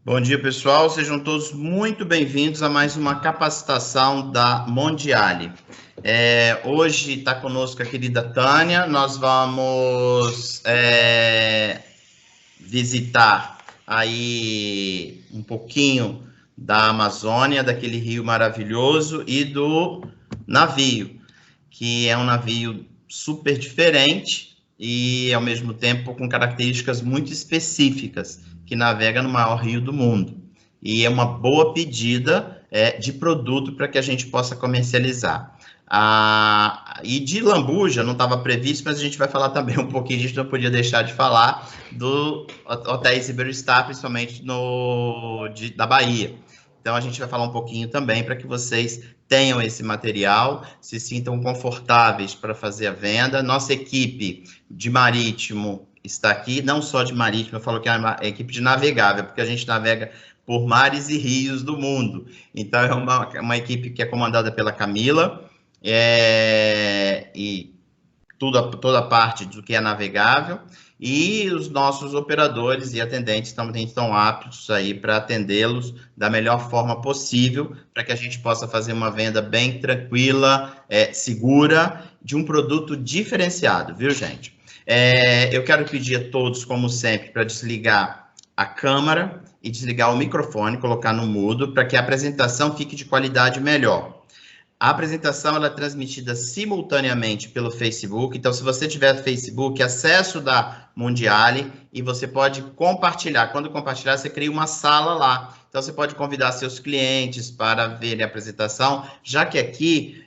Bom dia, pessoal. Sejam todos muito bem-vindos a mais uma capacitação da Mondiale. Hoje está conosco a querida Tânia. Nós vamos visitar aí um pouquinho da Amazônia, daquele rio maravilhoso e do navio, que é um navio super diferente e, ao mesmo tempo, com características muito específicas, que navega no maior rio do mundo. E é uma boa pedida de produto para que a gente possa comercializar. E de lambuja, não estava previsto, mas a gente vai falar também um pouquinho disso, não podia deixar de falar do Hotéis Iberostar, principalmente da Bahia. Então, a gente vai falar um pouquinho também para que vocês tenham esse material, se sintam confortáveis para fazer a venda. Nossa equipe de marítimo está aqui, não só de marítimo, eu falo que é uma equipe de navegável, porque a gente navega por mares e rios do mundo. Então, é uma equipe que é comandada pela Camila, e toda a parte do que é navegável, e os nossos operadores e atendentes também estão aptos aí para atendê-los da melhor forma possível, para que a gente possa fazer uma venda bem tranquila, segura, de um produto diferenciado, viu, gente? Eu quero pedir a todos, como sempre, para desligar a câmera e desligar o microfone, colocar no mudo, para que a apresentação fique de qualidade melhor. A apresentação ela é transmitida simultaneamente pelo Facebook, então se você tiver Facebook, acesso da Mondiale, e você pode compartilhar. Quando compartilhar, você cria uma sala lá. Então você pode convidar seus clientes para verem a apresentação, já que aqui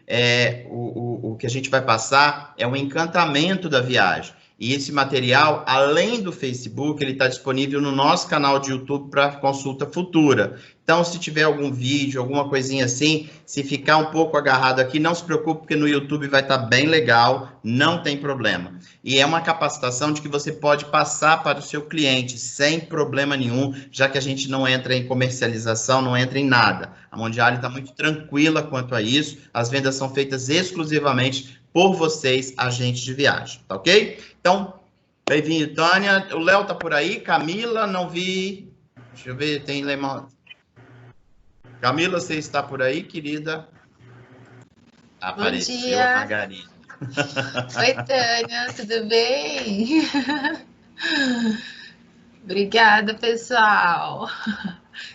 o que a gente vai passar é um encantamento da viagem. E esse material, além do Facebook, ele está disponível no nosso canal de YouTube para consulta futura. Então, se tiver algum vídeo, alguma coisinha assim, se ficar um pouco agarrado aqui, não se preocupe, porque no YouTube vai estar bem legal, não tem problema. E é uma capacitação de que você pode passar para o seu cliente sem problema nenhum, já que a gente não entra em comercialização, não entra em nada. A Mondiale está muito tranquila quanto a isso, as vendas são feitas exclusivamente por vocês, agentes de viagem, tá ok? Então, bem-vindo, Tânia. O Léo tá por aí, Camila, não vi. Deixa eu ver, tem Lemão. Camila, você está por aí, querida? Apareceu. Bom dia. A Margarida. Oi, Tânia, tudo bem? Obrigada, pessoal.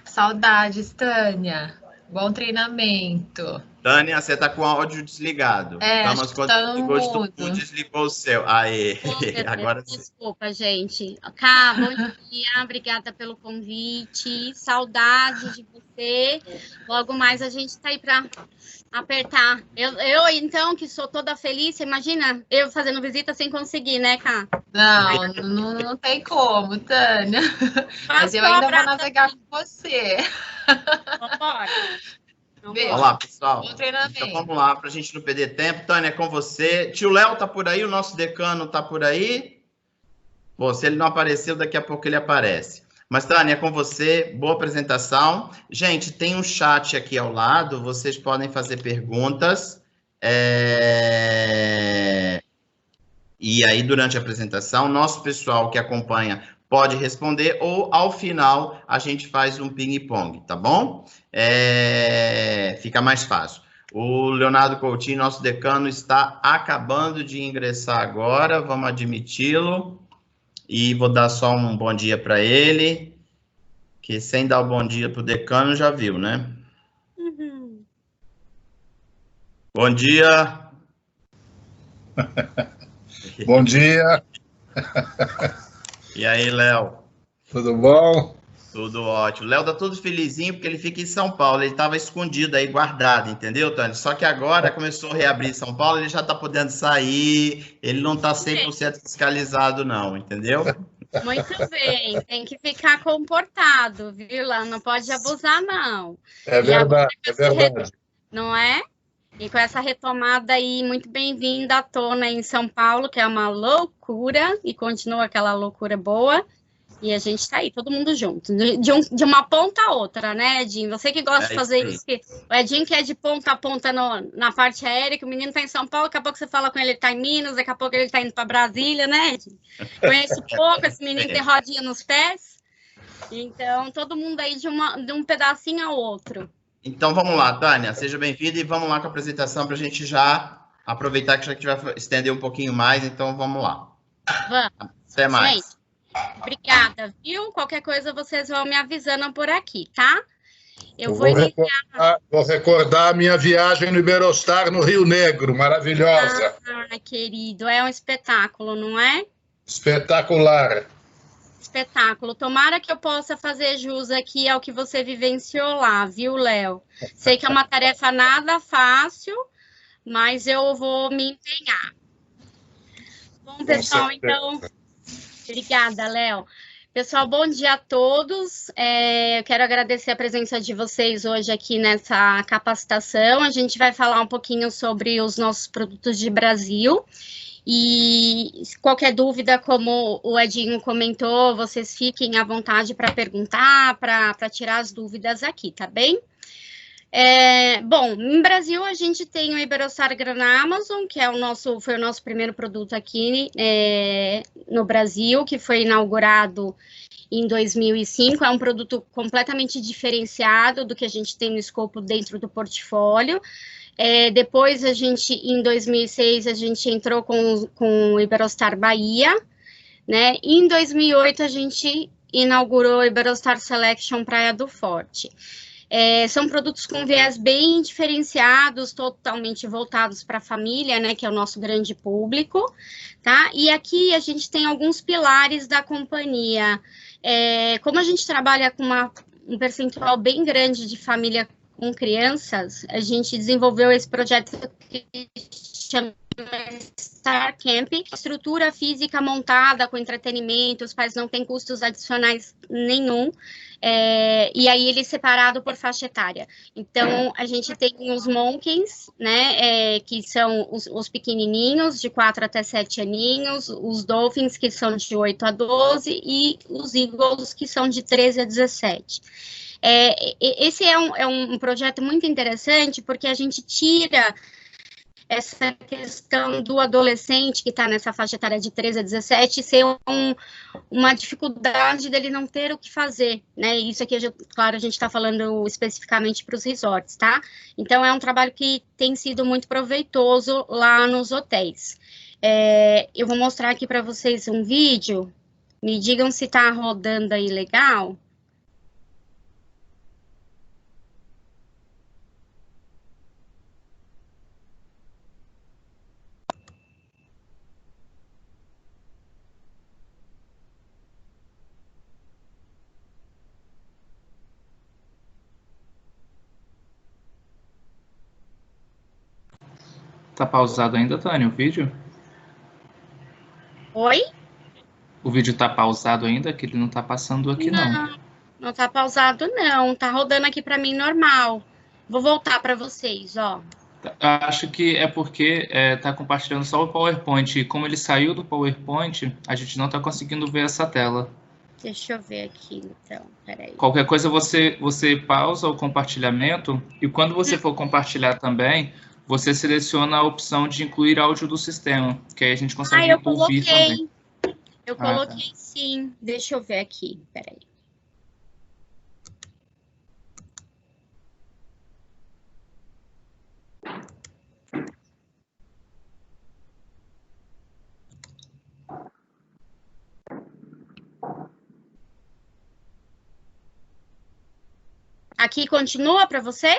Saudades, Tânia. Bom treinamento. Tânia, você está com o áudio desligado. Acho que tá no mudo. Tu desligou o seu. Aê, agora sim. Desculpa, gente. Cá, bom dia, obrigada pelo convite. Saudade de você. Logo mais a gente está aí para apertar. Eu, então, que sou toda feliz, você imagina eu fazendo visita sem conseguir, né, Cá? Não tem como, Tânia. Mas eu ainda vou navegar com você. Vambora. Olá, pessoal. Bom treinamento. Então, vamos lá, para a gente não perder tempo. Tânia, é com você. Tio Léo tá por aí, o nosso decano tá por aí. Bom, se ele não apareceu, daqui a pouco ele aparece. Mas, Tânia, é com você. Boa apresentação. Gente, tem um chat aqui ao lado, vocês podem fazer perguntas. E aí, durante a apresentação, nosso pessoal que acompanha pode responder, ou ao final a gente faz um ping-pong, tá bom? Fica mais fácil. O Leonardo Coutinho, nosso decano, está acabando de ingressar agora, vamos admiti-lo. E vou dar só um bom dia para ele, que sem dar o bom dia para o decano já viu, né? Uhum. Bom dia. Bom dia. E aí, Léo? Tudo bom? Tudo ótimo. Léo tá todo felizinho porque ele fica em São Paulo. Ele estava escondido aí, guardado, entendeu, Tânia? Só que agora começou a reabrir São Paulo, ele já está podendo sair, ele não está 100% fiscalizado, não, entendeu? Muito bem, tem que ficar comportado, viu? Não pode abusar, não. É verdade, é verdade. Não é? E com essa retomada aí, muito bem-vinda à tona em São Paulo, que é uma loucura, e continua aquela loucura boa. E a gente tá aí, todo mundo junto, de uma ponta a outra, né, Edinho? Você que gosta de fazer isso, o Edinho que é de ponta a ponta na parte aérea, que o menino tá em São Paulo, daqui a pouco você fala com ele, ele tá em Minas, daqui a pouco ele tá indo para Brasília, né, Edinho? Conheço pouco, esse menino tem rodinha nos pés. Então, todo mundo aí de um pedacinho ao outro. Então, vamos lá, Tânia, seja bem-vinda e vamos lá com a apresentação para a gente já aproveitar que a gente vai estender um pouquinho mais, então vamos lá. Vamos. Até mais. Gente, obrigada, viu? Qualquer coisa vocês vão me avisando por aqui, tá? Eu vou recordar a minha viagem no Iberostar no Rio Negro, maravilhosa. Ah, querido, é um espetáculo, não é? Espetacular. Espetáculo. Tomara que eu possa fazer jus aqui ao que você vivenciou lá, viu, Léo? Sei que é uma tarefa nada fácil, mas eu vou me empenhar. Bom, pessoal, então... Obrigada, Léo. Pessoal, bom dia a todos. Eu quero agradecer a presença de vocês hoje aqui nessa capacitação. A gente vai falar um pouquinho sobre os nossos produtos de Brasil. E qualquer dúvida, como o Edinho comentou, vocês fiquem à vontade para perguntar, para tirar as dúvidas aqui, tá bem? Bom, em Brasil a gente tem o Iberostar Grana Amazon, que foi o nosso primeiro produto aqui no Brasil, que foi inaugurado em 2005. É um produto completamente diferenciado do que a gente tem no escopo dentro do portfólio. Depois, em 2006, a gente entrou com o Iberostar Bahia, né? E em 2008, a gente inaugurou o Iberostar Selection Praia do Forte. São produtos com viés bem diferenciados, totalmente voltados para a família, né, que é o nosso grande público, tá? E aqui a gente tem alguns pilares da companhia. Como a gente trabalha com um percentual bem grande de família com crianças, a gente desenvolveu esse projeto que chama Star Camp, estrutura física montada com entretenimento, os pais não têm custos adicionais nenhum, e aí ele é separado por faixa etária. Então, a gente tem os Monkeys, né, que são os pequenininhos, de 4 até 7 aninhos, os Dolphins, que são de 8 a 12, e os Eagles, que são de 13 a 17. Esse é um projeto muito interessante, porque a gente tira essa questão do adolescente que está nessa faixa etária de 13 a 17 ser uma dificuldade dele não ter o que fazer, né? Isso aqui, claro, a gente está falando especificamente para os resorts, tá? Então, é um trabalho que tem sido muito proveitoso lá nos hotéis. Eu vou mostrar aqui para vocês um vídeo. Me digam se está rodando aí legal. Tá pausado ainda, Tânia, o vídeo? Oi? O vídeo tá pausado ainda, que ele não tá passando aqui, não. Não tá pausado, não. Tá rodando aqui para mim normal. Vou voltar para vocês, ó. Acho que é porque tá compartilhando só o PowerPoint. E como ele saiu do PowerPoint, a gente não tá conseguindo ver essa tela. Deixa eu ver aqui, então. Peraí. Qualquer coisa, você pausa o compartilhamento. E quando você for compartilhar também, você seleciona a opção de incluir áudio do sistema, que aí a gente consegue ouvir também. Eu coloquei, sim. Deixa eu ver aqui, peraí. Aqui continua para você?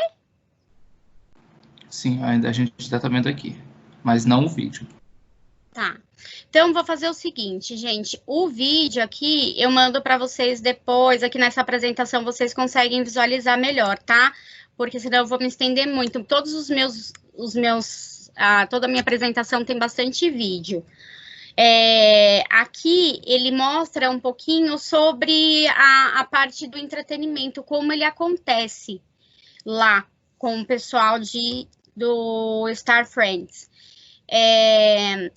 Sim, ainda a gente está vendo aqui, mas não o vídeo. Tá. Então, vou fazer o seguinte, gente. O vídeo aqui, eu mando para vocês depois. Aqui nessa apresentação, vocês conseguem visualizar melhor, tá? Porque senão eu vou me estender muito. Todos toda a minha apresentação tem bastante vídeo. Aqui, ele mostra um pouquinho sobre a parte do entretenimento, como ele acontece lá com o pessoal do Star Friends.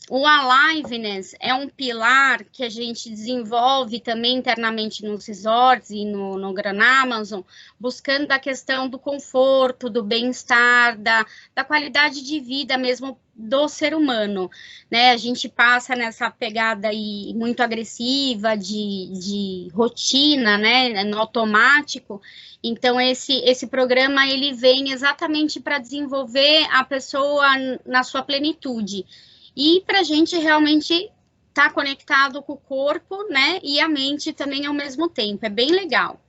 O Aliveness é um pilar que a gente desenvolve também internamente nos resorts e no Grana Amazon, buscando a questão do conforto, do bem-estar, da qualidade de vida mesmo do ser humano, né? A gente passa nessa pegada aí muito agressiva de rotina, né? No automático. Então, esse programa, ele vem exatamente para desenvolver a pessoa na sua plenitude. E para a gente realmente estar conectado com o corpo, né? E a mente também ao mesmo tempo. É bem legal.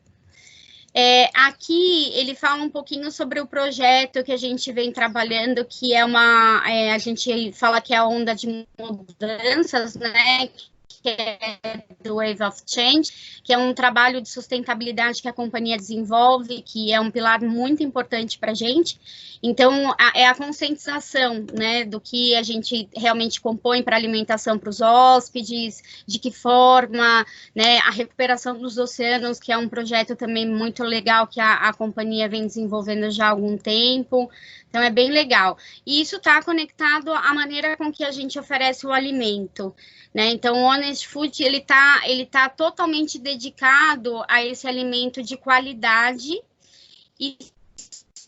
Aqui ele fala um pouquinho sobre o projeto que a gente vem trabalhando, que é a gente fala que é a onda de mudanças, né? Que é do Wave of Change, que é um trabalho de sustentabilidade que a companhia desenvolve, que é um pilar muito importante para a gente. Então, é a conscientização, né, do que a gente realmente compõe para alimentação para os hóspedes, de que forma, né, a recuperação dos oceanos, que é um projeto também muito legal que a companhia vem desenvolvendo já há algum tempo. Então, é bem legal. E isso está conectado à maneira com que a gente oferece o alimento, né? Então, o Honest Food, ele tá totalmente dedicado a esse alimento de qualidade e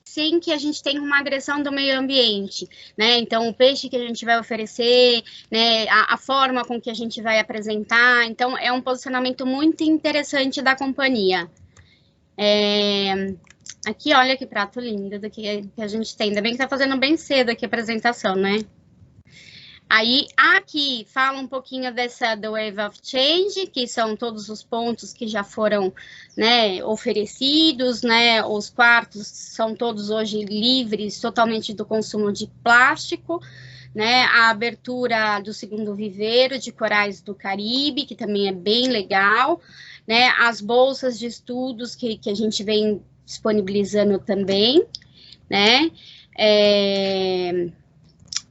sem que a gente tenha uma agressão do meio ambiente, né? Então, o peixe que a gente vai oferecer, né? A forma com que a gente vai apresentar. Então, é um posicionamento muito interessante da companhia. Aqui, olha que prato lindo do que a gente tem. Ainda bem que tá fazendo bem cedo aqui a apresentação, né? Aí, aqui, fala um pouquinho do Wave of Change, que são todos os pontos que já foram, né, oferecidos, né? Os quartos são todos hoje livres totalmente do consumo de plástico, né? A abertura do segundo viveiro de corais do Caribe, que também é bem legal, né? As bolsas de estudos que a gente vem disponibilizando também, né?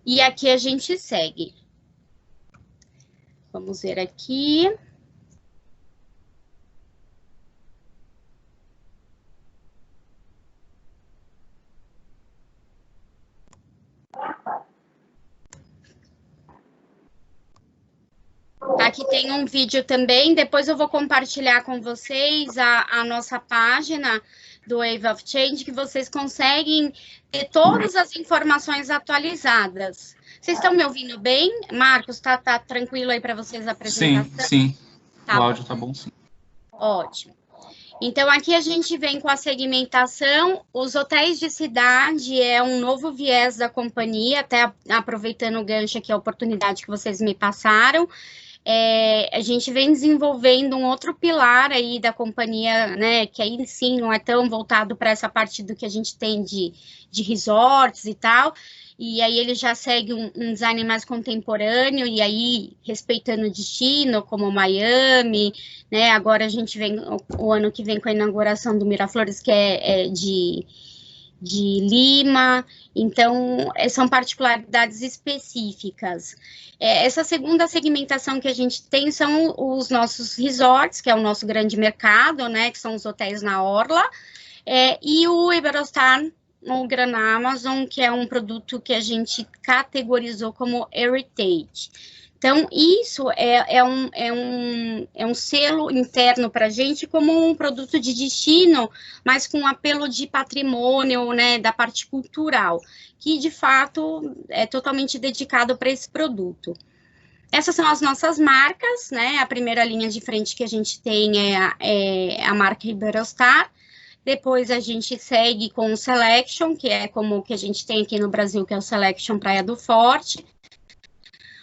E aqui a gente segue. Vamos ver aqui. Aqui tem um vídeo também, depois eu vou compartilhar com vocês a nossa página do Wave of Change, que vocês conseguem ter todas as informações atualizadas. Vocês estão me ouvindo bem? Marcos, tá tranquilo aí para vocês a apresentação? Sim. Tá o áudio tá bom, sim. Ótimo. Então, aqui a gente vem com a segmentação. Os hotéis de cidade é um novo viés da companhia, até aproveitando o gancho aqui, a oportunidade que vocês me passaram. A gente vem desenvolvendo um outro pilar aí da companhia, né, que aí sim não é tão voltado para essa parte do que a gente tem de resorts e tal, e aí ele já segue um design mais contemporâneo, e aí respeitando o destino, como Miami, né, agora a gente vem, o ano que vem com a inauguração do Miraflores, que é de Lima, então são particularidades específicas. Essa segunda segmentação que a gente tem são os nossos resorts, que é o nosso grande mercado, né, que são os hotéis na orla, e o Iberostar, o Gran Amazon, que é um produto que a gente categorizou como Heritage. Então, isso é um selo interno para a gente como um produto de destino, mas com apelo de patrimônio, né, da parte cultural, que, de fato, é totalmente dedicado para esse produto. Essas são as nossas marcas, né, a primeira linha de frente que a gente tem é a marca Iberostar. Depois a gente segue com o Selection, que é como o que a gente tem aqui no Brasil, que é o Selection Praia do Forte.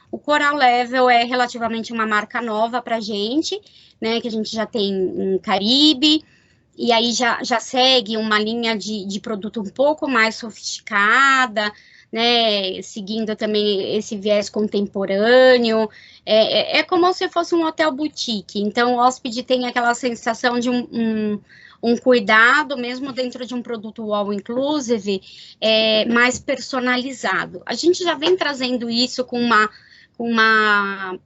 O Coral Level é relativamente uma marca nova para a gente, né, que a gente já tem em Caribe, e aí já segue uma linha de produto um pouco mais sofisticada, né, seguindo também esse viés contemporâneo, é como se fosse um hotel boutique, então o hóspede tem aquela sensação de um cuidado, mesmo dentro de um produto all inclusive, mais personalizado. A gente já vem trazendo isso com uma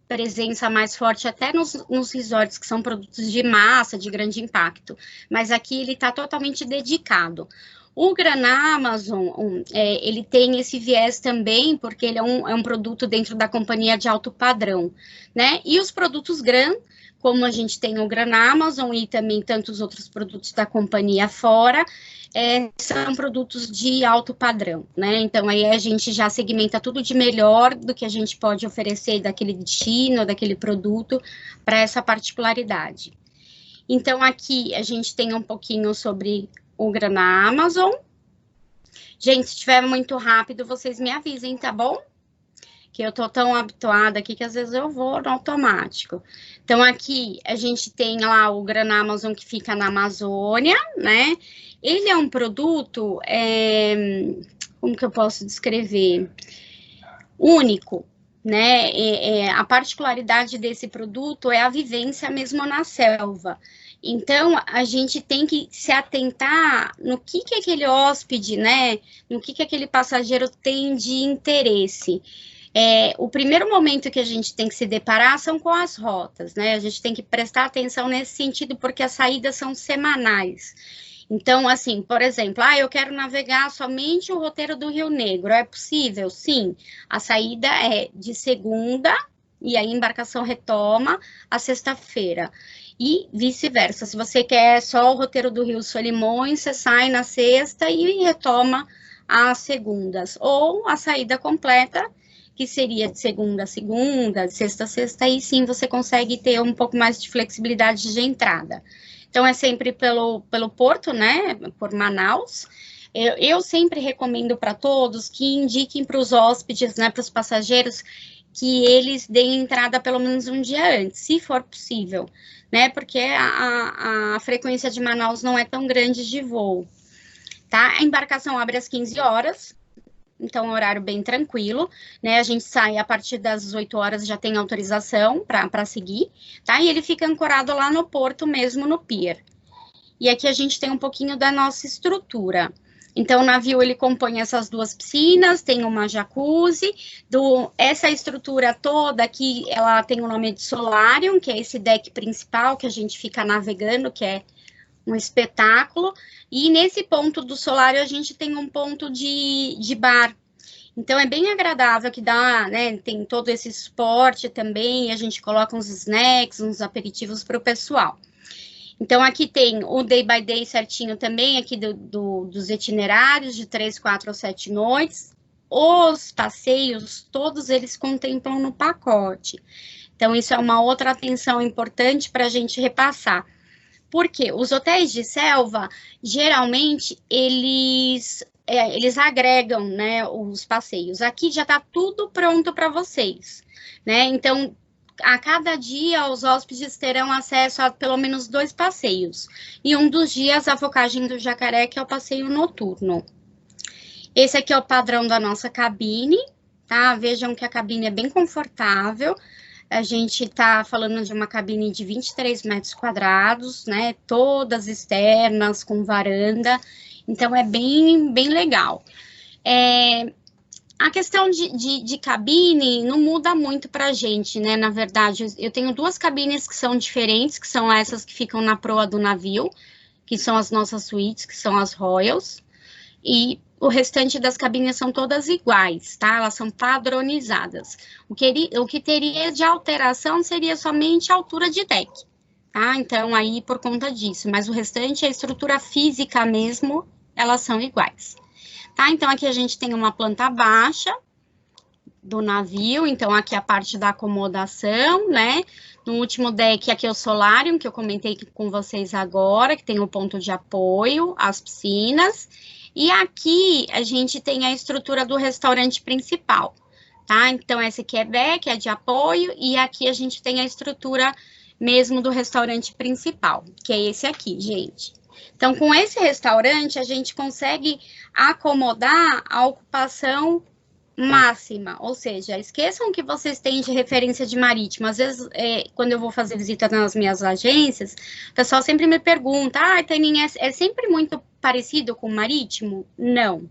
presença mais forte até nos resorts, que são produtos de massa, de grande impacto, mas aqui ele está totalmente dedicado. O Gran Amazon, ele tem esse viés também, porque ele é um produto dentro da companhia de alto padrão, né? E os produtos Gran, como a gente tem o Gran Amazon e também tantos outros produtos da companhia fora, são produtos de alto padrão, né? Então, aí a gente já segmenta tudo de melhor do que a gente pode oferecer daquele destino, daquele produto, para essa particularidade. Então, aqui a gente tem um pouquinho sobre o Gran Amazon. Gente, se estiver muito rápido, vocês me avisem, tá bom? Que eu tô tão habituada aqui que às vezes eu vou no automático. Então, aqui a gente tem lá o Gran Amazon que fica na Amazônia, né? Ele é um produto, como que eu posso descrever? Único, né? A particularidade desse produto é a vivência mesmo na selva. Então, a gente tem que se atentar no que aquele hóspede, né? No que aquele passageiro tem de interesse. O primeiro momento que a gente tem que se deparar são com as rotas, né? A gente tem que prestar atenção nesse sentido, porque as saídas são semanais. Então, assim, por exemplo, eu quero navegar somente o roteiro do Rio Negro. É possível? Sim. A saída é de segunda, e a embarcação retoma a sexta-feira. E vice-versa. Se você quer só o roteiro do Rio Solimões, você sai na sexta e retoma às segundas. Ou a saída completa, que seria de segunda a segunda, de sexta a sexta, aí sim você consegue ter um pouco mais de flexibilidade de entrada. Então, é sempre pelo porto, né, por Manaus. Eu sempre recomendo para todos que indiquem para os hóspedes, né, para os passageiros, que eles deem entrada pelo menos um dia antes, se for possível, né, porque a frequência de Manaus não é tão grande de voo, tá? A embarcação abre às 15 horas, então, um horário bem tranquilo, né? A gente sai a partir das 8 horas, já tem autorização para seguir, tá? E ele fica ancorado lá no porto mesmo, no pier. E aqui a gente tem um pouquinho da nossa estrutura. Então, o navio, ele compõe essas duas piscinas, tem uma jacuzzi, essa estrutura toda aqui, ela tem o nome de Solarium, que é esse deck principal que a gente fica navegando, que é um espetáculo, e nesse ponto do Solário a gente tem um ponto de bar, então é bem agradável, que dá, né, tem todo esse suporte também, a gente coloca uns snacks, uns aperitivos para o pessoal. Então aqui tem o day by day certinho também, aqui dos itinerários, de 3, 4 ou 7 noites, os passeios, todos eles contemplam no pacote, então isso é uma outra atenção importante para a gente repassar. Porque os hotéis de selva, geralmente, eles agregam, né, os passeios. Aqui já está tudo pronto para vocês, né? Então, a cada dia, os hóspedes terão acesso a pelo menos 2 passeios. E um dos dias, a Focagem do Jacaré, que é o passeio noturno. Esse aqui é o padrão da nossa cabine, tá? Vejam que a cabine é bem confortável. A gente está falando de uma cabine de 23 metros quadrados, né? Todas externas, com varanda. Então, é bem legal. A questão de cabine não muda muito para a gente, né? Na verdade, eu tenho 2 cabines que são diferentes, que são essas que ficam na proa do navio, que são as nossas suítes, que são as Royals. E o restante das cabines são todas iguais, tá? Elas são padronizadas. O que teria de alteração seria somente a altura de deck, tá? Então, aí, por conta disso. Mas o restante, a estrutura física mesmo, elas são iguais. Tá? Então, aqui a gente tem uma planta baixa do navio. Então, aqui a parte da acomodação, né? No último deck, aqui é o Solarium, que eu comentei com vocês agora, que tem o ponto de apoio, as piscinas. E aqui a gente tem a estrutura do restaurante principal, tá? Então, esse aqui é deck, é de apoio, e aqui a gente tem a estrutura mesmo do restaurante principal, que é esse aqui, gente. Então, com esse restaurante, a gente consegue acomodar a ocupação máxima, ou seja, esqueçam que vocês têm de referência de marítimo. Às vezes, quando eu vou fazer visita nas minhas agências, o pessoal sempre me pergunta, Taininha, é sempre muito parecido com o marítimo? Não,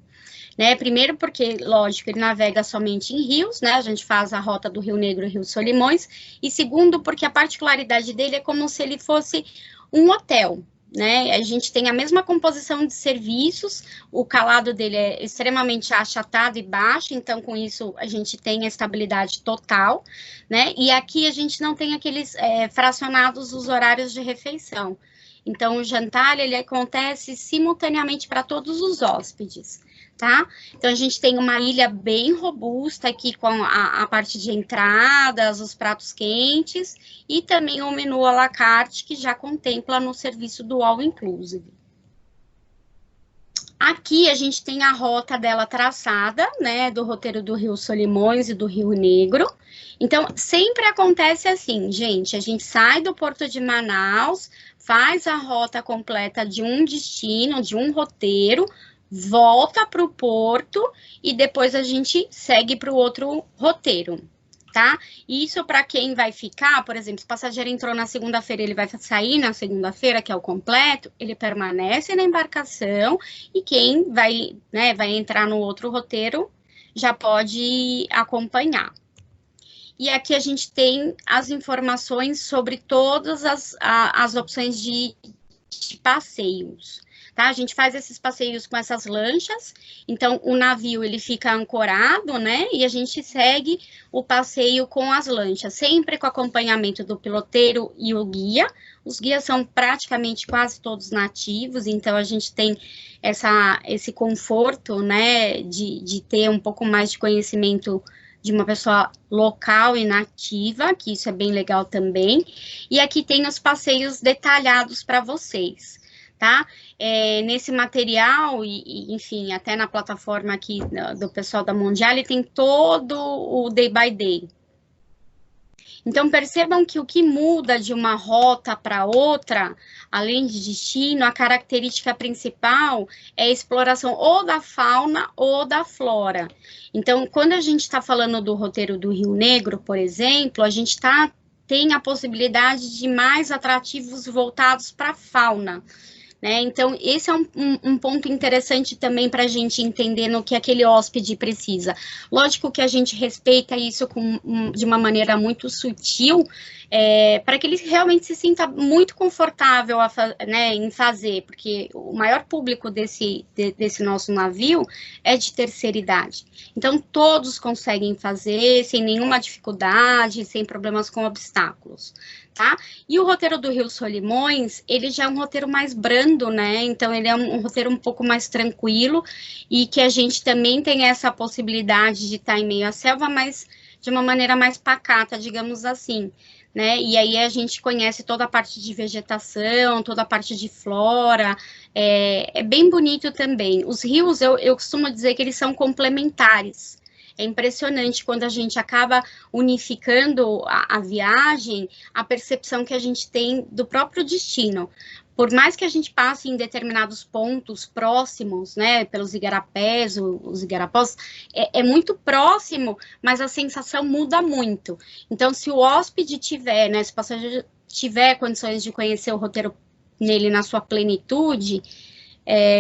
né? Primeiro porque, lógico, ele navega somente em rios, né? A gente faz a rota do Rio Negro e Rio Solimões, e segundo porque a particularidade dele é como se ele fosse um hotel, né? A gente tem a mesma composição de serviços, o calado dele é extremamente achatado e baixo, então com isso a gente tem a estabilidade total, né? E aqui a gente não tem aqueles fracionados os horários de refeição. Então o jantar ele acontece simultaneamente para todos os hóspedes. Tá? Então, a gente tem uma ilha bem robusta aqui com a parte de entradas, os pratos quentes e também o menu à la carte que já contempla no serviço do All Inclusive. Aqui a gente tem a rota dela traçada, né, do roteiro do Rio Solimões e do Rio Negro. Então, sempre acontece assim, gente, a gente sai do Porto de Manaus, faz a rota completa de um destino, de um roteiro, volta para o porto e depois a gente segue para o outro roteiro, tá? Isso para quem vai ficar, por exemplo, se o passageiro entrou na segunda-feira, ele vai sair na segunda-feira, que é o completo, ele permanece na embarcação e quem vai, né, vai entrar no outro roteiro já pode acompanhar. E aqui a gente tem as informações sobre todas as opções de passeios. Tá? A gente faz esses passeios com essas lanchas, então o navio ele fica ancorado, né? E a gente segue o passeio com as lanchas, sempre com acompanhamento do piloteiro e o guia. Os guias são praticamente quase todos nativos, então a gente tem esse conforto, né? De ter um pouco mais de conhecimento de uma pessoa local e nativa, que isso é bem legal também. E aqui tem os passeios detalhados para vocês. Tá? Nesse material, enfim, até na plataforma aqui do pessoal da Mondiale, tem todo o day by day. Então, percebam que o que muda de uma rota para outra, além de destino, a característica principal é a exploração ou da fauna ou da flora. Então, quando a gente está falando do roteiro do Rio Negro, por exemplo, a gente tem a possibilidade de mais atrativos voltados para a fauna. Né? Então, esse é um ponto interessante também para a gente entender no que aquele hóspede precisa. Lógico que a gente respeita isso de uma maneira muito sutil, para que ele realmente se sinta muito confortável né, em fazer, porque o maior público desse nosso navio é de terceira idade. Então, todos conseguem fazer sem nenhuma dificuldade, sem problemas com obstáculos. Tá? E o roteiro do Rio Solimões, ele já é um roteiro mais brando, né? Então, ele é um roteiro um pouco mais tranquilo e que a gente também tem essa possibilidade de estar em meio à selva, mas de uma maneira mais pacata, digamos assim, né? E aí a gente conhece toda a parte de vegetação, toda a parte de flora, é bem bonito também. Os rios, eu costumo dizer que eles são complementares. É impressionante quando a gente acaba unificando a viagem, a percepção que a gente tem do próprio destino. Por mais que a gente passe em determinados pontos próximos, né, pelos igarapés, os igarapós, é muito próximo, mas a sensação muda muito. Então, se o hóspede tiver, né, se o passageiro tiver condições de conhecer o roteiro nele na sua plenitude,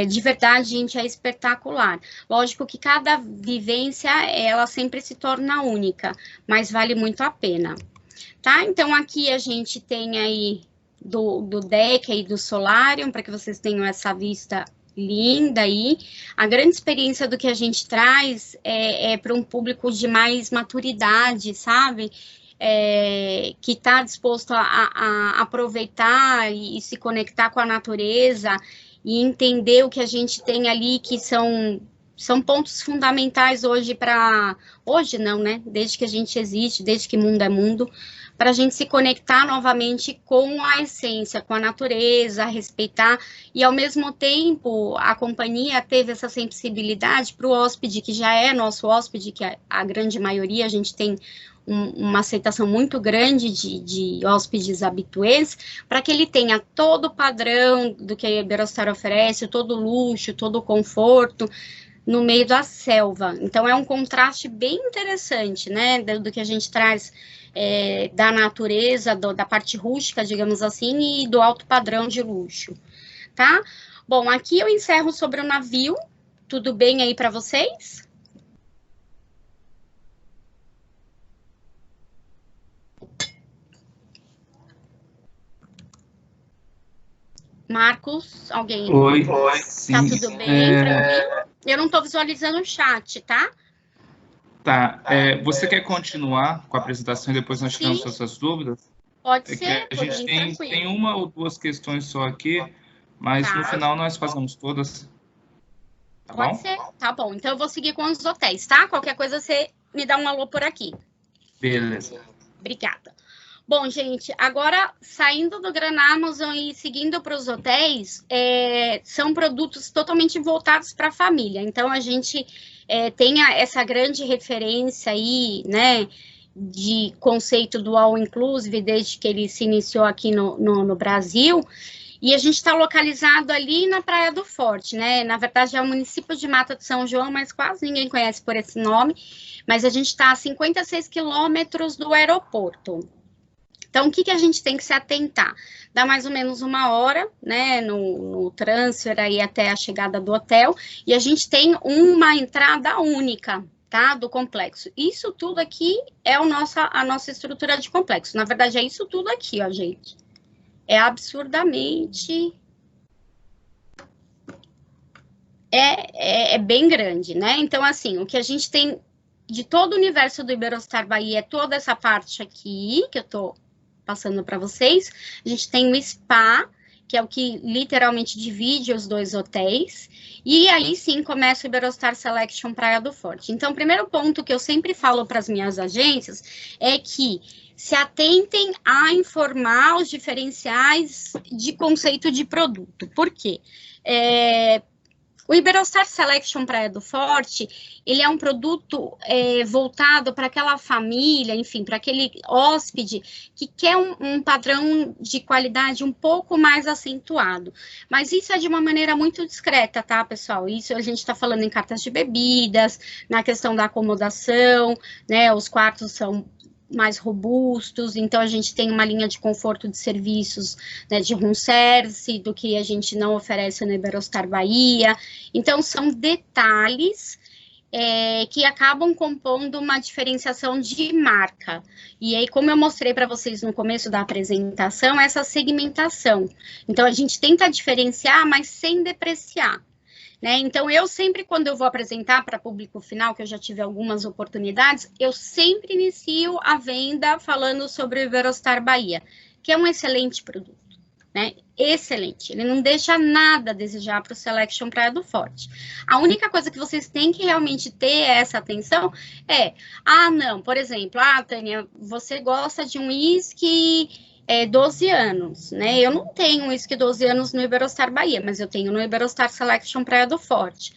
de verdade, gente, é espetacular. Lógico que cada vivência, ela sempre se torna única, mas vale muito a pena. Tá? Então, aqui a gente tem aí do deck aí do Solarium, para que vocês tenham essa vista linda aí. A grande experiência do que a gente traz é para um público de mais maturidade, sabe? Que está disposto a aproveitar e se conectar com a natureza e entender o que a gente tem ali, que são pontos fundamentais hoje hoje não, né? Desde que a gente existe, desde que mundo é mundo, para a gente se conectar novamente com a essência, com a natureza, respeitar, e ao mesmo tempo a companhia teve essa sensibilidade para o hóspede, que já é nosso hóspede, que a grande maioria, a gente tem uma aceitação muito grande de hóspedes habituês, para que ele tenha todo o padrão do que a Iberostar oferece, todo o luxo, todo o conforto, no meio da selva. Então, é um contraste bem interessante, né, do que a gente traz da natureza, da parte rústica, digamos assim, e do alto padrão de luxo, tá? Bom, aqui eu encerro sobre o navio. Tudo bem aí para vocês? Marcos, alguém? Oi, sim. Tá tudo bem? Tranquilo? Eu não estou visualizando o chat, tá? Tá. Você quer continuar com a apresentação e depois nós tiramos suas dúvidas? Pode ser, a gente tem uma ou duas questões só aqui, mas no final nós fazemos todas. Tá bom? Pode ser, tá bom. Então eu vou seguir com os hotéis, tá? Qualquer coisa você me dá um alô por aqui. Beleza. Obrigada. Bom, gente, agora saindo do Grand Amazon e seguindo para os hotéis, são produtos totalmente voltados para a família. Então, a gente tem essa grande referência aí, né, de conceito do All Inclusive, desde que ele se iniciou aqui no Brasil. E a gente está localizado ali na Praia do Forte, né? Na verdade, é o município de Mata de São João, mas quase ninguém conhece por esse nome. Mas a gente está a 56 quilômetros do aeroporto. Então, o que a gente tem que se atentar? Dá mais ou menos 1 hora, né, no transfer aí até a chegada do hotel, e a gente tem uma entrada única, tá, do complexo. Isso tudo aqui é a nossa estrutura de complexo. Na verdade, é isso tudo aqui, ó, gente. É absurdamente... É bem grande, né? Então, assim, o que a gente tem de todo o universo do Iberostar Bahia é toda essa parte aqui, que eu tô passando para vocês. A gente tem o spa, que é o que literalmente divide os dois hotéis, e aí sim começa o Iberostar Selection Praia do Forte. Então, o primeiro ponto que eu sempre falo para as minhas agências é que se atentem a informar os diferenciais de conceito de produto. Por quê? O Iberostar Selection Praia do Forte, ele é um produto voltado para aquela família, enfim, para aquele hóspede que quer um padrão de qualidade um pouco mais acentuado. Mas isso é de uma maneira muito discreta, tá, pessoal? Isso a gente está falando em cartas de bebidas, na questão da acomodação, né? Os quartos são mais robustos, então a gente tem uma linha de conforto de serviços, né, de room service, do que a gente não oferece no Iberostar Bahia. Então, são detalhes que acabam compondo uma diferenciação de marca. E aí, como eu mostrei para vocês no começo da apresentação, essa segmentação. Então, a gente tenta diferenciar, mas sem depreciar. Né? Então, eu sempre, quando eu vou apresentar para público final, que eu já tive algumas oportunidades, eu sempre inicio a venda falando sobre o Iberostar Bahia, que é um excelente produto, né? Excelente, ele não deixa nada a desejar para o Selection Praia do Forte. A única coisa que vocês têm que realmente ter essa atenção não, por exemplo, Tânia, você gosta de um uísque 12 anos, né? Eu não tenho uísque 12 anos no Iberostar Bahia, mas eu tenho no Iberostar Selection Praia do Forte.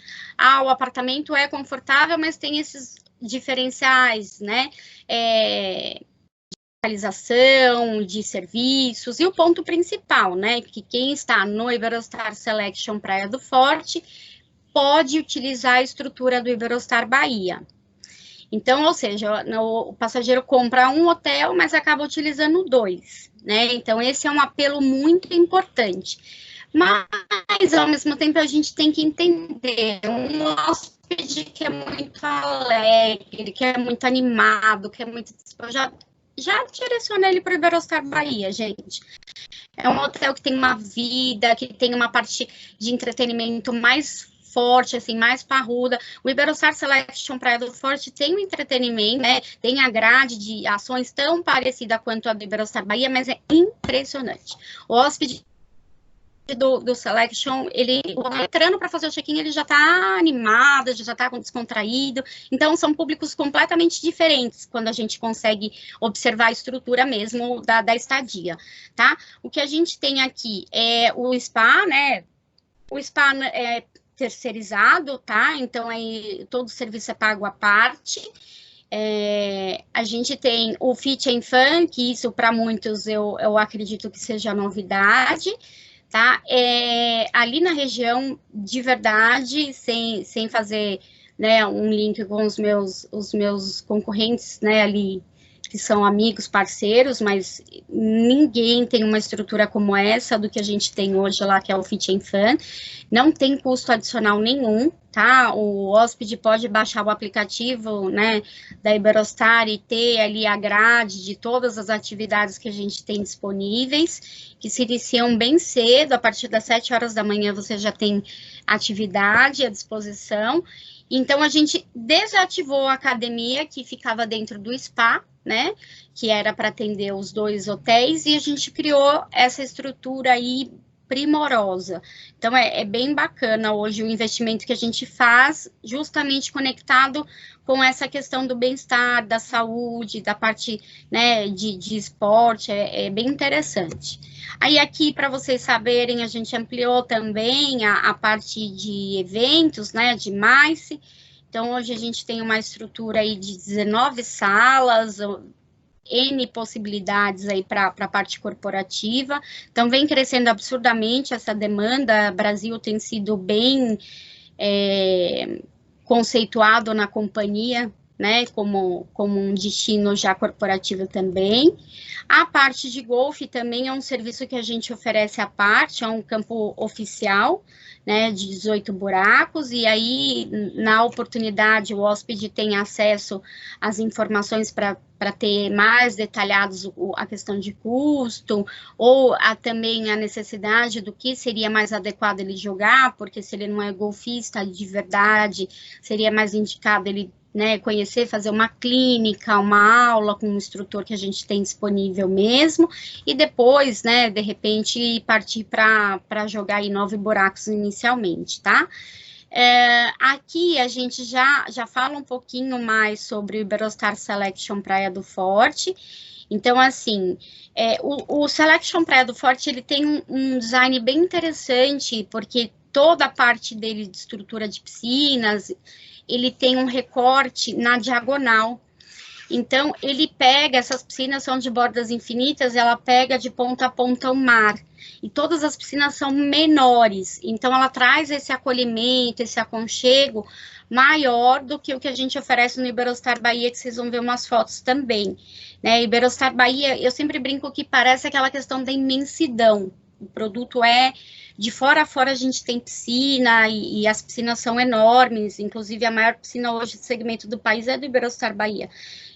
O apartamento é confortável, mas tem esses diferenciais, né? De localização, de serviços, e o ponto principal, né? Que quem está no Iberostar Selection Praia do Forte pode utilizar a estrutura do Iberostar Bahia. Então, ou seja, o passageiro compra um hotel, mas acaba utilizando 2, né? Então, esse é um apelo muito importante. Mas, ao mesmo tempo, a gente tem que entender um hóspede que é muito alegre, que é muito animado, que é muito... Já direciona ele para o Iberostar Bahia, gente. É um hotel que tem uma vida, que tem uma parte de entretenimento mais forte, assim, mais parruda. O Iberostar Selection Praia do Forte tem um entretenimento, né? Tem a grade de ações tão parecida quanto a do Iberostar Bahia, mas é impressionante. O hóspede do Selection, ele entrando para fazer o check-in, ele já está animado, já está descontraído. Então, são públicos completamente diferentes quando a gente consegue observar a estrutura mesmo da estadia, tá? O que a gente tem aqui é o spa, né? O spa é terceirizado, tá? Então, aí todo o serviço é pago à parte. A gente tem o Fit and Fun, que isso para muitos eu acredito que seja novidade, tá? Ali na região, de verdade, sem fazer, né, um link com os meus concorrentes, né, ali que são amigos, parceiros, mas ninguém tem uma estrutura como essa do que a gente tem hoje lá, que é o Fit and Fun. Não tem custo adicional nenhum, tá? O hóspede pode baixar o aplicativo, né, da Iberostar e ter ali a grade de todas as atividades que a gente tem disponíveis, que se iniciam bem cedo, a partir das 7 horas da manhã você já tem atividade à disposição. Então, a gente desativou a academia que ficava dentro do spa, né, que era para atender os 2 hotéis, e a gente criou essa estrutura aí primorosa. Então, é bem bacana hoje o investimento que a gente faz, justamente conectado com essa questão do bem-estar, da saúde, da parte, né, de esporte, é bem interessante. Aí, aqui, para vocês saberem, a gente ampliou também a parte de eventos, né, de MICE. Então, hoje a gente tem uma estrutura aí de 19 salas, N possibilidades aí para a parte corporativa. Então, vem crescendo absurdamente essa demanda. O Brasil tem sido bem conceituado na companhia, né, como um destino já corporativo também. A parte de golfe também é um serviço que a gente oferece à parte, é um campo oficial, né, de 18 buracos, e aí, na oportunidade, o hóspede tem acesso às informações para ter mais detalhados a questão de custo, ou também a necessidade do que seria mais adequado ele jogar, porque se ele não é golfista de verdade, seria mais indicado ele, né, conhecer, fazer uma clínica, uma aula com um instrutor que a gente tem disponível mesmo, e depois, né, de repente, partir para jogar em 9 buracos inicialmente, tá? Aqui a gente já fala um pouquinho mais sobre o Iberostar Selection Praia do Forte. Então, assim, o Selection Praia do Forte, ele tem um design bem interessante, porque toda a parte dele de estrutura de piscinas, ele tem um recorte na diagonal. Então, ele pega, essas piscinas são de bordas infinitas, ela pega de ponta a ponta o mar. E todas as piscinas são menores. Então, ela traz esse acolhimento, esse aconchego maior do que o que a gente oferece no Iberostar Bahia, que vocês vão ver umas fotos também. Né? Iberostar Bahia, eu sempre brinco que parece aquela questão da imensidão. O produto de fora a fora a gente tem piscina e as piscinas são enormes, inclusive a maior piscina hoje do segmento do país é do Iberostar Bahia.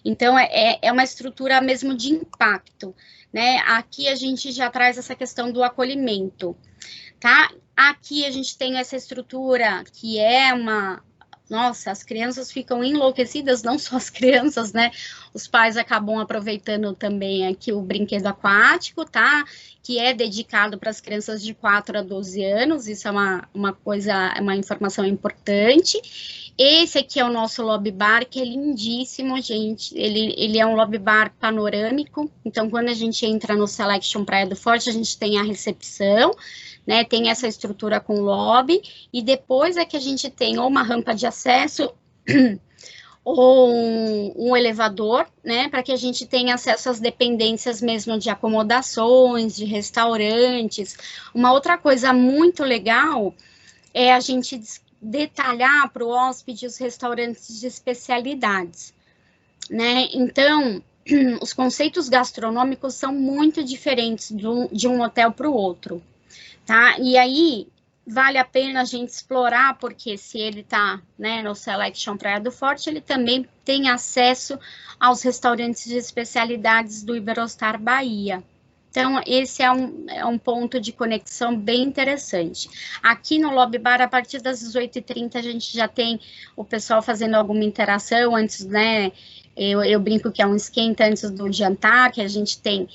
Então, é uma estrutura mesmo de impacto, né? Aqui a gente já traz essa questão do acolhimento, tá? Aqui a gente tem essa estrutura que é nossa, as crianças ficam enlouquecidas, não só as crianças, né? Os pais acabam aproveitando também aqui o brinquedo aquático, tá? Que é dedicado para as crianças de 4 a 12 anos, isso é uma informação importante. Esse aqui é o nosso lobby bar, que é lindíssimo, gente. Ele é um lobby bar panorâmico, então quando a gente entra no Selection Praia do Forte, a gente tem a recepção, né, tem essa estrutura com lobby, e depois é que a gente tem ou uma rampa de acesso ou um elevador, né, para que a gente tenha acesso às dependências mesmo de acomodações, de restaurantes. Uma outra coisa muito legal é a gente detalhar para o hóspede os restaurantes de especialidades, né, então os conceitos gastronômicos são muito diferentes de um hotel para o outro. Tá? E aí, vale a pena a gente explorar, porque se ele está, né, no Selection Praia do Forte, ele também tem acesso aos restaurantes de especialidades do Iberostar Bahia. Então, esse é um ponto de conexão bem interessante. Aqui no Lobby Bar, a partir das 18h30, a gente já tem o pessoal fazendo alguma interação antes, né? Eu brinco que é um esquenta antes do jantar, que a gente tem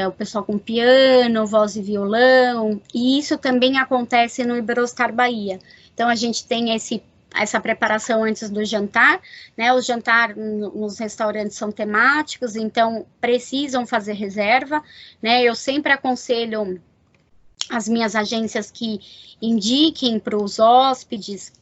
o pessoal com piano, voz e violão, e isso também acontece no Iberostar Bahia. Então, a gente tem essa preparação antes do jantar, né? Os jantares nos restaurantes são temáticos, então precisam fazer reserva, né? Eu sempre aconselho as minhas agências que indiquem para os hóspedes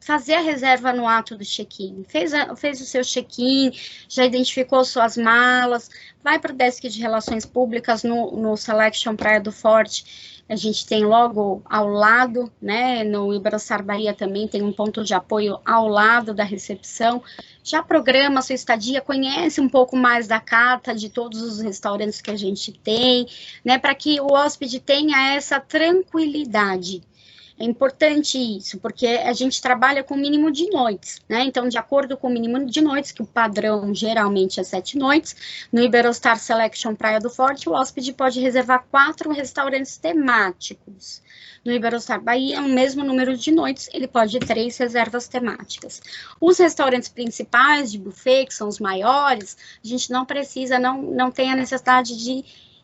fazer a reserva no ato do check-in. Fez o seu check-in, já identificou suas malas, vai para o desk de relações públicas no Selection Praia do Forte. A gente tem logo ao lado, né, no Iberostar Bahia também tem um ponto de apoio ao lado da recepção. Já programa a sua estadia, conhece um pouco mais da carta de todos os restaurantes que a gente tem, né, para que o hóspede tenha essa tranquilidade. É importante isso, porque a gente trabalha com o mínimo de noites, né? Então, de acordo com o mínimo de noites, que o padrão geralmente é 7 noites, no Iberostar Selection Praia do Forte, o hóspede pode reservar 4 restaurantes temáticos. No Iberostar Bahia, o mesmo número de noites, ele pode 3 reservas temáticas. Os restaurantes principais de buffet, que são os maiores, a gente não precisa, não tem a necessidade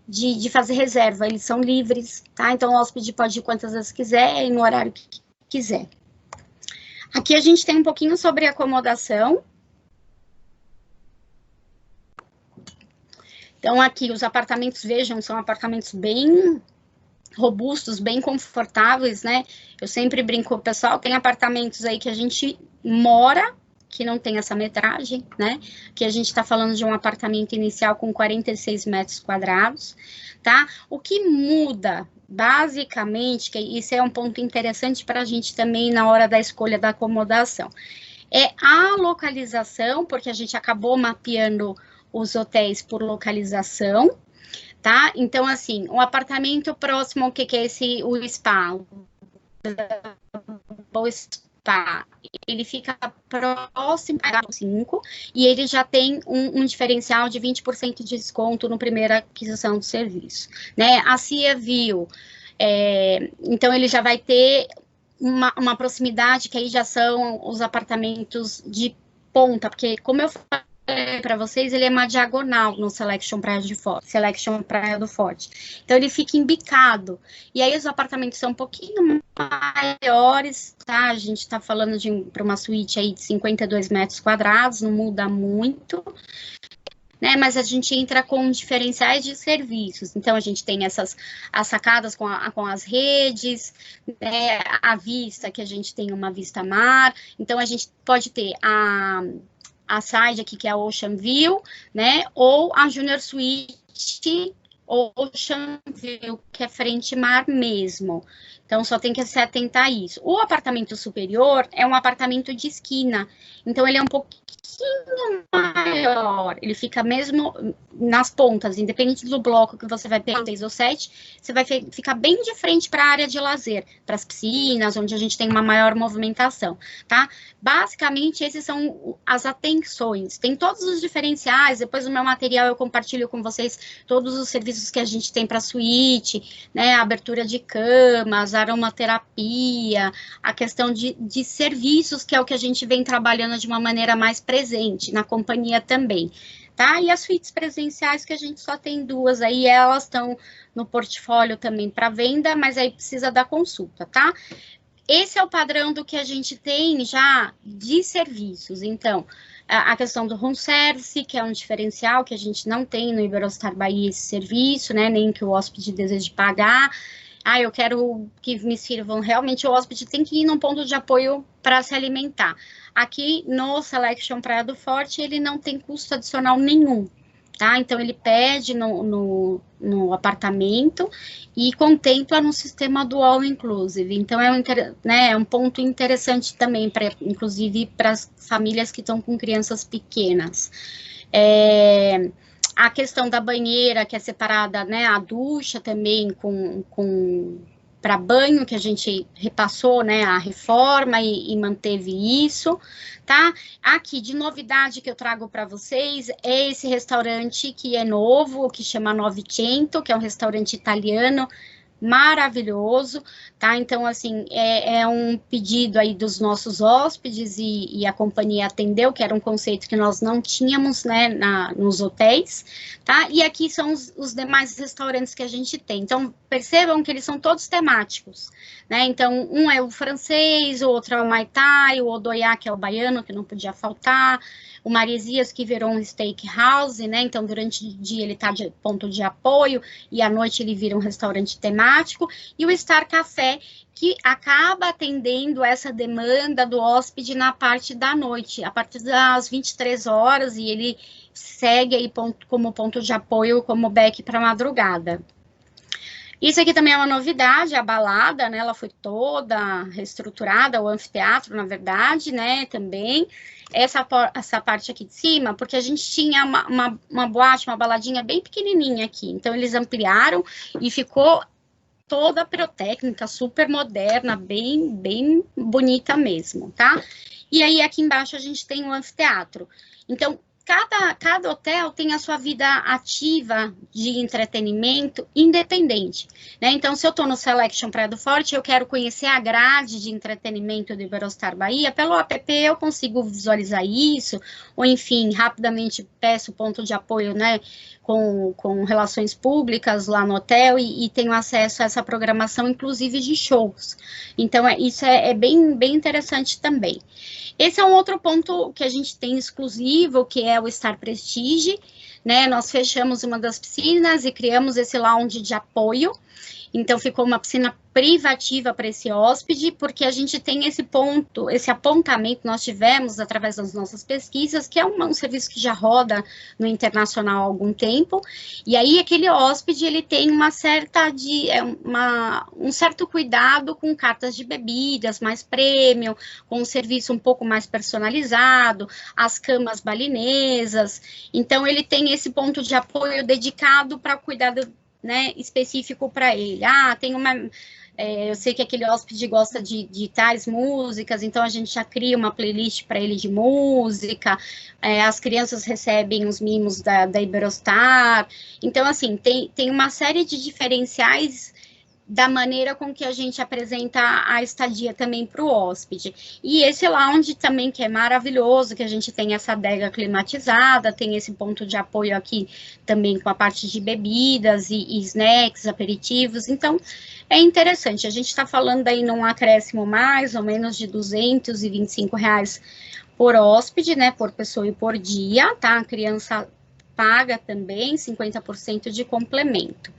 de fazer reserva, eles são livres, tá? Então, o hóspede pode ir quantas vezes quiser e no horário que quiser. Aqui a gente tem um pouquinho sobre acomodação. Então, aqui os apartamentos, vejam, são apartamentos bem robustos, bem confortáveis, né? Eu sempre brinco, pessoal, tem apartamentos aí que a gente mora, que não tem essa metragem, né? Que a gente está falando de um apartamento inicial com 46 metros quadrados, tá? O que muda, basicamente, que isso é um ponto interessante para a gente também na hora da escolha da acomodação, é a localização, porque a gente acabou mapeando os hotéis por localização, tá? Então, assim, um apartamento próximo, o que é o spa? O spa, ele fica próximo ao 5 e ele já tem um diferencial de 20% de desconto no primeira aquisição do serviço, né? A Sea View, então ele já vai ter uma proximidade, que aí já são os apartamentos de ponta, porque como eu falei para vocês, ele é uma diagonal no Selection Praia do Forte. Então, ele fica embicado. E aí, os apartamentos são um pouquinho maiores, tá? A gente está falando para uma suíte aí de 52 metros quadrados, não muda muito, né? Mas a gente entra com diferenciais de serviços. Então, a gente tem as sacadas com as redes, né? A vista, que a gente tem uma vista mar. Então, a gente pode ter a side aqui, que é a Ocean View, né, ou a Junior Suite Ocean View, que é frente mar mesmo. Então, só tem que se atentar a isso. O apartamento superior é um apartamento de esquina, então ele é um pouquinho maior, ele fica mesmo nas pontas, independente do bloco que você vai pegar, 6 ou 7, você vai ficar bem de frente para a área de lazer, para as piscinas, onde a gente tem uma maior movimentação, tá? Basicamente, esses são as atenções, tem todos os diferenciais, depois no meu material eu compartilho com vocês todos os serviços que a gente tem para a suíte, né, a abertura de camas, aromaterapia, a questão de serviços, que é o que a gente vem trabalhando de uma maneira mais presente, na companhia também, tá? E as suítes presenciais, que a gente só tem 2 aí, elas estão no portfólio também para venda, mas aí precisa da consulta, tá? Esse é o padrão do que a gente tem já de serviços. Então, a questão do room service, que é um diferencial que a gente não tem no Iberostar Bahia, esse serviço, né? Nem que o hóspede deseje pagar. Eu quero que me sirvam. Realmente, o hóspede tem que ir num ponto de apoio para se alimentar. Aqui no Selection Praia do Forte, ele não tem custo adicional nenhum, tá? Então, ele pede no apartamento e contempla no sistema do All Inclusive. Então, é um ponto interessante também, inclusive para as famílias que estão com crianças pequenas. A questão da banheira, que é separada, né, a ducha também para banho, que a gente repassou, né, a reforma e manteve isso, tá? Aqui, de novidade que eu trago para vocês, é esse restaurante que é novo, que chama Novecento, que é um restaurante italiano, maravilhoso, tá? Então, assim, é um pedido aí dos nossos hóspedes e a companhia atendeu, que era um conceito que nós não tínhamos, né, nos hotéis, tá? E aqui são os demais restaurantes que a gente tem. Então, percebam que eles são todos temáticos, né? Então, um é o francês, o outro é o Mai Tai, o Odoiá, que é o baiano, que não podia faltar, o Maresias, que virou um steakhouse, né? Então, durante o dia ele está de ponto de apoio e à noite ele vira um restaurante temático. prático, e o Star Café, que acaba atendendo essa demanda do hóspede na parte da noite, a partir das 23 horas, e ele segue aí como ponto de apoio, como back para madrugada. Isso aqui também é uma novidade, a balada, né, ela foi toda reestruturada, o anfiteatro, na verdade, né, também. Essa parte aqui de cima, porque a gente tinha uma boate, uma baladinha bem pequenininha aqui, então eles ampliaram e ficou toda pirotécnica, super moderna, bem bonita mesmo, tá? E aí aqui embaixo a gente tem o anfiteatro. Então, cada hotel tem a sua vida ativa de entretenimento independente, né? Então, se eu estou no Selection Praia do Forte, eu quero conhecer a grade de entretenimento do Iberostar Bahia, pelo app eu consigo visualizar isso, ou enfim, rapidamente peço ponto de apoio, né, com relações públicas lá no hotel e tenho acesso a essa programação, inclusive de shows. Então, isso é bem interessante também. Esse é um outro ponto que a gente tem exclusivo, que é o Star Prestige, né? Nós fechamos uma das piscinas e criamos esse lounge de apoio. Então, ficou uma piscina privativa para esse hóspede, porque a gente tem esse ponto, esse apontamento, nós tivemos através das nossas pesquisas, que é um serviço que já roda no internacional há algum tempo, e aí aquele hóspede, ele tem um certo cuidado com cartas de bebidas mais premium, com um serviço um pouco mais personalizado, as camas balinesas, então ele tem esse ponto de apoio dedicado para cuidado, né, específico para ele. Tem eu sei que aquele hóspede gosta de tais músicas, então a gente já cria uma playlist para ele de música, as crianças recebem os mimos da Iberostar, então assim, tem uma série de diferenciais da maneira com que a gente apresenta a estadia também para o hóspede. E esse lounge também, que é maravilhoso, que a gente tem essa adega climatizada, tem esse ponto de apoio aqui também com a parte de bebidas e snacks, aperitivos, então é interessante. A gente está falando aí num acréscimo mais ou menos de R$225 por hóspede, né, por pessoa e por dia, tá? A criança paga também 50% de complemento.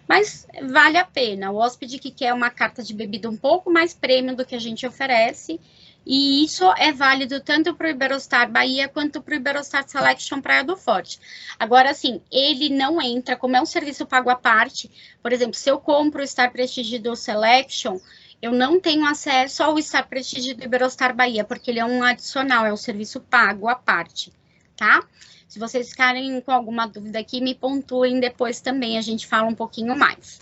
Mas vale a pena, o hóspede que quer uma carta de bebida um pouco mais premium do que a gente oferece, e isso é válido tanto para o Iberostar Bahia quanto para o Iberostar Selection Praia do Forte. Agora, assim, ele não entra, como é um serviço pago à parte, por exemplo, se eu compro o Star Prestige do Selection, eu não tenho acesso ao Star Prestige do Iberostar Bahia, porque ele é um adicional, é um serviço pago à parte, tá? Se vocês ficarem com alguma dúvida aqui, me pontuem depois também, a gente fala um pouquinho mais.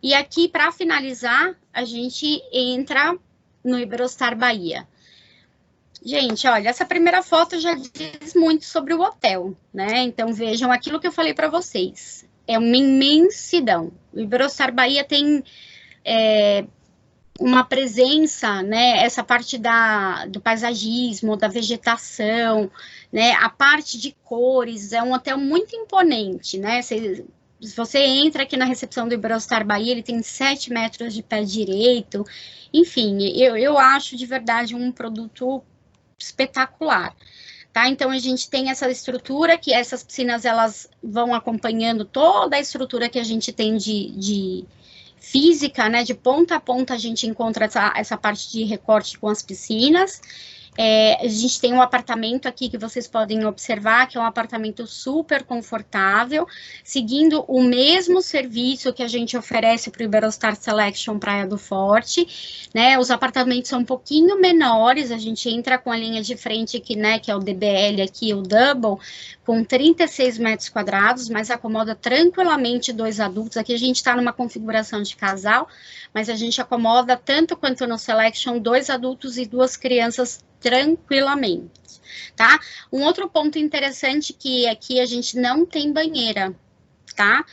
E aqui, para finalizar, a gente entra no Iberostar Bahia. Gente, olha, essa primeira foto já diz muito sobre o hotel, né? Então, vejam aquilo que eu falei para vocês. É uma imensidão. O Iberostar Bahia tem uma presença, né, essa parte do paisagismo, da vegetação, né, a parte de cores, é um hotel muito imponente, né, se você entra aqui na recepção do Iberostar Bahia, ele tem 7 metros de pé direito, enfim, eu acho de verdade um produto espetacular, tá, então a gente tem essa estrutura, que essas piscinas, elas vão acompanhando toda a estrutura que a gente tem de física, né, de ponta a ponta a gente encontra essa parte de recorte com as piscinas. A gente tem um apartamento aqui que vocês podem observar, que é um apartamento super confortável, seguindo o mesmo serviço que a gente oferece para o Iberostar Selection Praia do Forte, né, os apartamentos são um pouquinho menores, a gente entra com a linha de frente aqui, né, que é o DBL aqui, o Double, com 36 metros quadrados, mas acomoda tranquilamente 2 adultos, aqui a gente está numa configuração de casal, mas a gente acomoda tanto quanto no Selection 2 adultos e 2 crianças tranquilamente, tá? Um outro ponto interessante que aqui a gente não tem banheira, tá?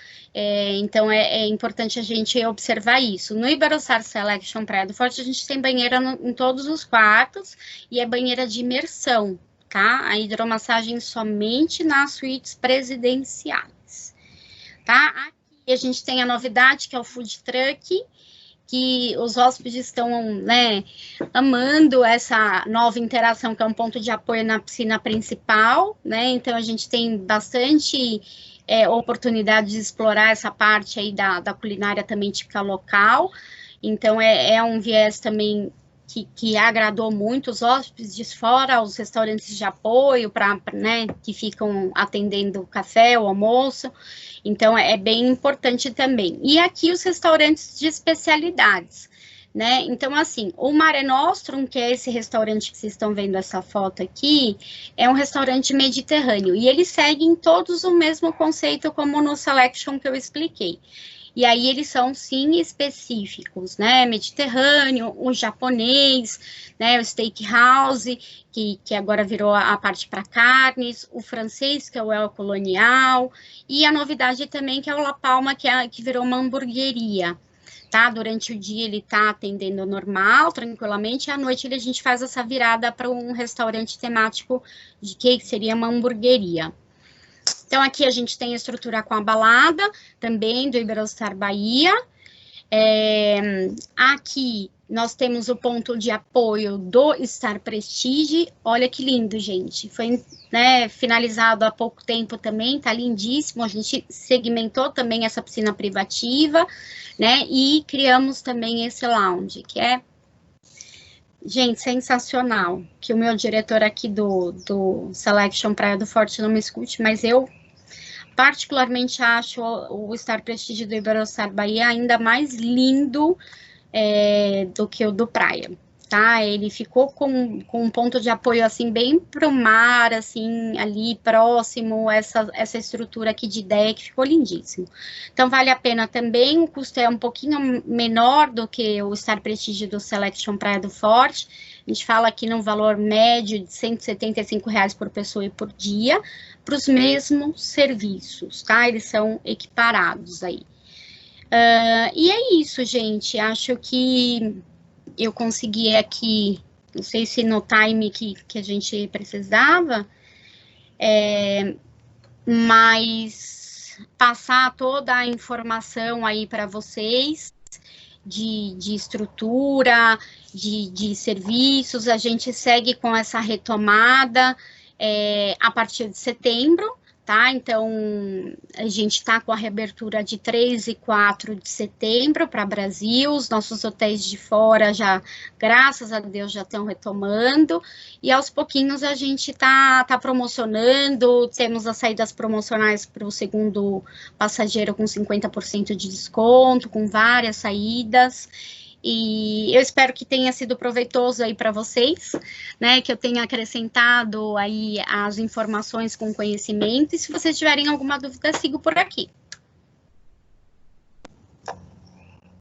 Então, é importante a gente observar isso. No Iberostar Selection Praia do Forte, a gente tem banheira em todos os quartos e é banheira de imersão, tá? A hidromassagem somente nas suítes presidenciais, tá? Aqui a gente tem a novidade, que é o food truck, que os hóspedes estão, né, amando essa nova interação, que é um ponto de apoio na piscina principal, né, então a gente tem bastante oportunidade de explorar essa parte aí da culinária também típica local. Então, é um viés também que agradou muito os hóspedes, fora os restaurantes de apoio, né, que ficam atendendo o café, o almoço. Então, é bem importante também. E aqui os restaurantes de especialidades, né? Então, assim, o Mare Nostrum, que é esse restaurante que vocês estão vendo essa foto aqui, é um restaurante mediterrâneo. E eles seguem todos o mesmo conceito como no Selection que eu expliquei. E aí eles são, sim, específicos, né, mediterrâneo, o japonês, né, o steakhouse, que agora virou a parte para carnes, o francês, que é o El Colonial, e a novidade também, que é o La Palma, que virou uma hamburgueria, tá? Durante o dia ele tá atendendo normal, tranquilamente, e à noite a gente faz essa virada para um restaurante temático de que seria uma hamburgueria. Então, aqui a gente tem a estrutura com a balada, também do Iberostar Bahia. Aqui nós temos o ponto de apoio do Star Prestige. Olha que lindo, gente. Foi, né, finalizado há pouco tempo também, tá lindíssimo. A gente segmentou também essa piscina privativa, né? E criamos também esse lounge, que é, gente, sensacional. Que o meu diretor aqui do Selection Praia do Forte não me escute, mas eu particularmente acho o Star Prestige do Iberostar Bahia ainda mais lindo do que o do Praia, tá? Ele ficou com um ponto de apoio, assim, bem pro mar, assim, ali próximo, essa estrutura aqui de deck, ficou lindíssimo. Então, vale a pena também, o custo é um pouquinho menor do que o Star Prestige do Selection Praia do Forte. A gente fala aqui num valor médio de R$ 175,00 por pessoa e por dia, para os mesmos serviços, tá? Eles são equiparados aí. E é isso, gente. Acho que eu consegui aqui, não sei se no time que a gente precisava, mas passar toda a informação aí para vocês, de estrutura, de serviços. A gente segue com essa retomada a partir de setembro, tá? Então, a gente está com a reabertura de 3 e 4 de setembro para Brasil. Os nossos hotéis de fora já, graças a Deus, já estão retomando. E aos pouquinhos a gente tá promocionando. Temos as saídas promocionais para o segundo passageiro com 50% de desconto, com várias saídas. E eu espero que tenha sido proveitoso aí para vocês, né, que eu tenha acrescentado aí as informações com conhecimento, e se vocês tiverem alguma dúvida, sigo por aqui.